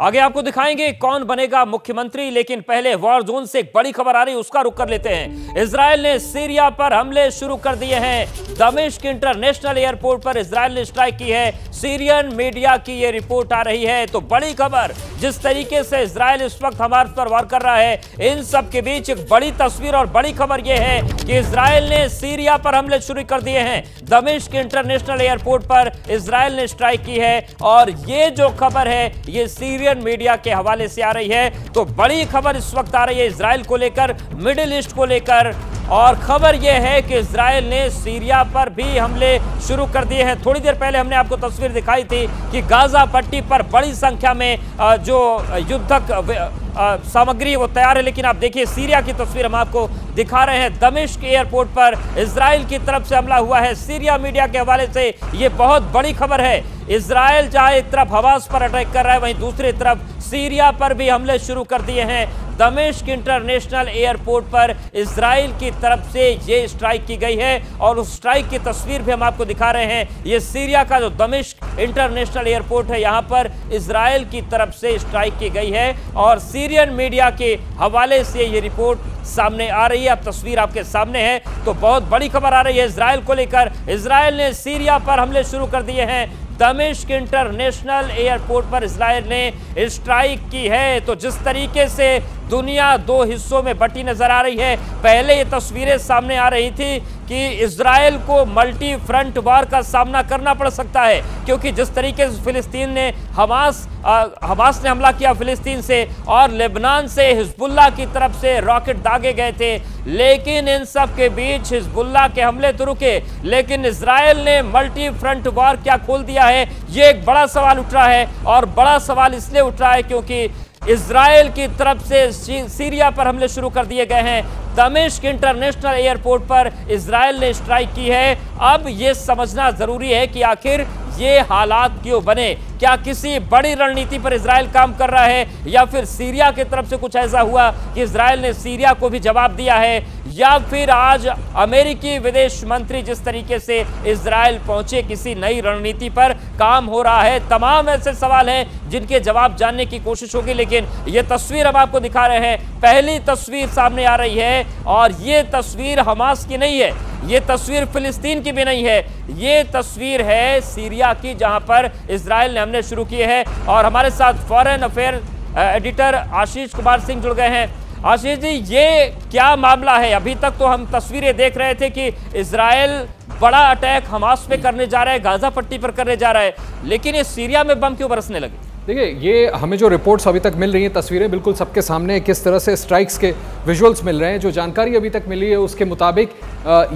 आगे आपको दिखाएंगे कौन बनेगा मुख्यमंत्री, लेकिन पहले वॉर जोन से एक बड़ी खबर आ रही है, उसका रुख कर लेते हैं। इजराइल ने सीरिया पर हमले शुरू कर दिए हैं। दमिश्क इंटरनेशनल एयरपोर्ट पर इजराइल ने स्ट्राइक की है। सीरियन मीडिया की यह रिपोर्ट आ रही है। तो बड़ी खबर, जिस तरीके से इजराइल इस वक्त हमारे पर वार कर रहा है, इन सब के बीच एक बड़ी तस्वीर और बड़ी खबर यह है कि इजराइल ने सीरिया पर हमले शुरू कर दिए हैं। दमिश्क इंटरनेशनल एयरपोर्ट पर इजराइल ने स्ट्राइक की है और ये जो खबर है ये सीरियन मीडिया के हवाले से आ रही है। तो बड़ी खबर इस वक्त आ रही है इजराइल को लेकर, मिडिल ईस्ट को लेकर, और खबर यह है कि इजराइल ने सीरिया पर भी हमले शुरू कर दिए हैं। थोड़ी देर पहले हमने आपको तस्वीर दिखाई थी कि गाजा पट्टी पर बड़ी संख्या में जो युद्धक सामग्री वो तैयार है, लेकिन आप देखिए सीरिया की तस्वीर हम आपको दिखा रहे हैं। दमिश्क एयरपोर्ट पर इजराइल की तरफ से हमला हुआ है। सीरिया मीडिया के हवाले से ये बहुत बड़ी खबर है। इजराइल जहां एक तरफ हमास पर अटैक कर रहा है, वहीं दूसरी तरफ सीरिया पर भी हमले शुरू कर दिए हैं। दमिश्क इंटरनेशनल एयरपोर्ट पर इजराइल की तरफ से ये स्ट्राइक की गई है और उस स्ट्राइक की तस्वीर भी हम आपको दिखा रहे हैं। ये सीरिया का जो दमिश्क इंटरनेशनल एयरपोर्ट है, यहां पर इजराइल की तरफ से स्ट्राइक की गई है और सीरियन मीडिया के हवाले से ये रिपोर्ट सामने आ रही है। अब तस्वीर आपके सामने है। तो बहुत बड़ी खबर आ रही है इजराइल को लेकर। इजराइल ने सीरिया पर हमले शुरू कर दिए हैं। दमिश्क इंटरनेशनल एयरपोर्ट पर इजराइल ने स्ट्राइक की है। तो जिस तरीके से दुनिया दो हिस्सों में बटी नजर आ रही है, पहले ये तस्वीरें सामने आ रही थी कि इजराइल को मल्टी फ्रंट वार का सामना करना पड़ सकता है, क्योंकि जिस तरीके से फिलिस्तीन ने हमास ने हमला किया फिलिस्तीन से और लेबनान से हिजबुल्लाह की तरफ से रॉकेट दागे गए थे, लेकिन इन सब के बीच हिजबुल्लाह के हमले तो रुके, लेकिन इजराइल ने मल्टी फ्रंट वार क्या खोल दिया है, ये एक बड़ा सवाल उठ रहा है। और बड़ा सवाल इसलिए उठ रहा है क्योंकि इजराइल की तरफ से सीरिया पर हमले शुरू कर दिए गए हैं। दमिश्क इंटरनेशनल एयरपोर्ट पर इजराइल ने स्ट्राइक की है। अब यह समझना जरूरी है कि आखिर ये हालात क्यों बने। क्या किसी बड़ी रणनीति पर इजराइल काम कर रहा है, या फिर सीरिया की तरफ से कुछ ऐसा हुआ कि इजराइल ने सीरिया को भी जवाब दिया है, या फिर आज अमेरिकी विदेश मंत्री जिस तरीके से इजराइल पहुंचे, किसी नई रणनीति पर काम हो रहा है। तमाम ऐसे सवाल हैं जिनके जवाब जानने की कोशिश होगी, लेकिन ये तस्वीर हम आपको दिखा रहे हैं। पहली तस्वीर सामने आ रही है और ये तस्वीर हमास की नहीं है, ये तस्वीर फिलिस्तीन की भी नहीं है, ये तस्वीर है सीरिया की, जहां पर इजराइल ने हमले शुरू किए हैं। और हमारे साथ foreign affair editor Ashish Kumar Singh जुड़ गए हैं। आशीष जी, ये क्या मामला है? अभी तक तो हम तस्वीरें देख रहे थे कि इजराइल बड़ा अटैक हमास पे करने जा रहा है, गाजा पट्टी पर करने जा रहा है, लेकिन ये सीरिया में बम क्यों बरसने लगे? देखिए, ये हमें जो रिपोर्ट्स अभी तक मिल रही हैं, तस्वीरें बिल्कुल सबके सामने किस तरह से स्ट्राइक्स के विजुअल्स मिल रहे हैं। जो जानकारी अभी तक मिली है उसके मुताबिक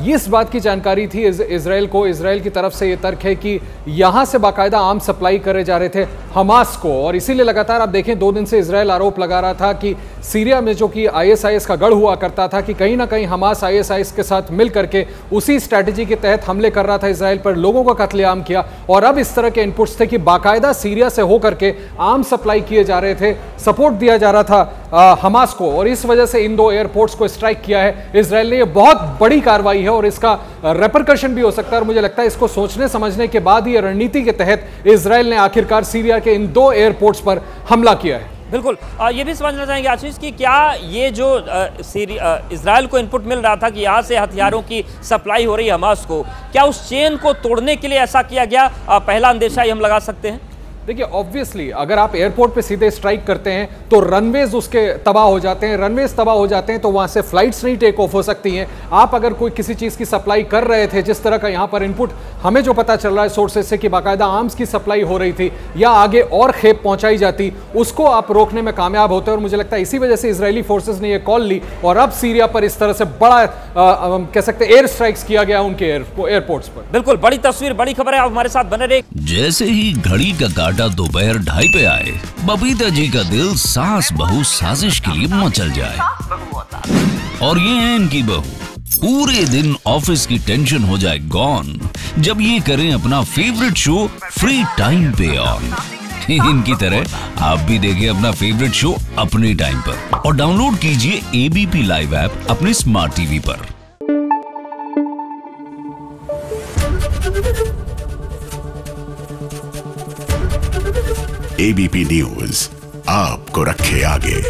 इस बात की जानकारी थी इजराइल की तरफ से ये तर्क है कि यहाँ से बाकायदा आर्म सप्लाई करे जा रहे थे हमास को, और इसीलिए लगातार आप देखें 2 दिन से इजराइल आरोप लगा रहा था कि सीरिया में जो कि ISIS का गढ़ हुआ करता था, कि कहीं ना कहीं हमास ISIS के साथ मिल करके उसी स्ट्रैटेजी के तहत हमले कर रहा था इजराइल पर, लोगों का कत्लेआम किया। और अब इस तरह के इनपुट्स थे कि बाकायदा सीरिया से होकर के आर्म सप्लाई किए जा रहे थे, सपोर्ट दिया जा रहा था हमास को, और इस वजह से इन 2 एयरपोर्ट्स को स्ट्राइक किया है इजराइल ने। ये बहुत बड़ी कार्रवाई है और इसका रेपरकशन भी हो सकता है, और मुझे लगता है इसको सोचने समझने के बाद ही रणनीति के तहत इजराइल ने आखिरकार सीरिया के इन 2 एयरपोर्ट्स पर हमला किया है। बिल्कुल, ये भी समझना चाहेंगे आशीष कि क्या ये जो इजराइल को इनपुट मिल रहा था कि यहाँ से हथियारों की सप्लाई हो रही है हमास को, क्या उस चेन को तोड़ने के लिए ऐसा किया गया? पहला अंदेशा ही हम लगा सकते हैं। देखिए, ऑब्वियसली अगर आप एयरपोर्ट पे सीधे स्ट्राइक करते हैं तो रनवेज उसके तबाह हो जाते हैं, रनवेज तबाह हो जाते हैं तो वहां से फ्लाइट्स नहीं टेक ऑफ हो सकती हैं। आप अगर कोई किसी चीज़ की सप्लाई कर रहे थे, जिस तरह का यहाँ पर इनपुट हमें जो पता चल रहा है सोर्सेज से कि बाकायदा आर्म्स की सप्लाई हो रही थी या आगे और खेप पहुंचाई जाती, उसको आप रोकने में कामयाब होते हैं। और मुझे लगता है इसी वजह से इजरायली फोर्सेज ने यह कॉल ली और अब सीरिया पर इस तरह से बड़ा कह सकते एयर स्ट्राइक्स किया गया उनके एयरपोर्ट्स पर। बिल्कुल, बड़ी तस्वीर, बड़ी खबर है। आप हमारे साथ बने रहे। जैसे ही घड़ी का काटा दोपहर 2:30 पे आए, बबीता जी का दिल सास बहू साजिश के लिए मचल जाए। और ये है इनकी बहू, पूरे दिन ऑफिस की टेंशन हो जाए गॉन जब ये करें अपना फेवरेट शो फ्री टाइम पे ऑन। इनकी तरह आप भी देखें अपना फेवरेट शो अपने टाइम पर और डाउनलोड कीजिए ABP लाइव ऐप अपने स्मार्ट टीवी पर। ABP News, आपको रखे आगे।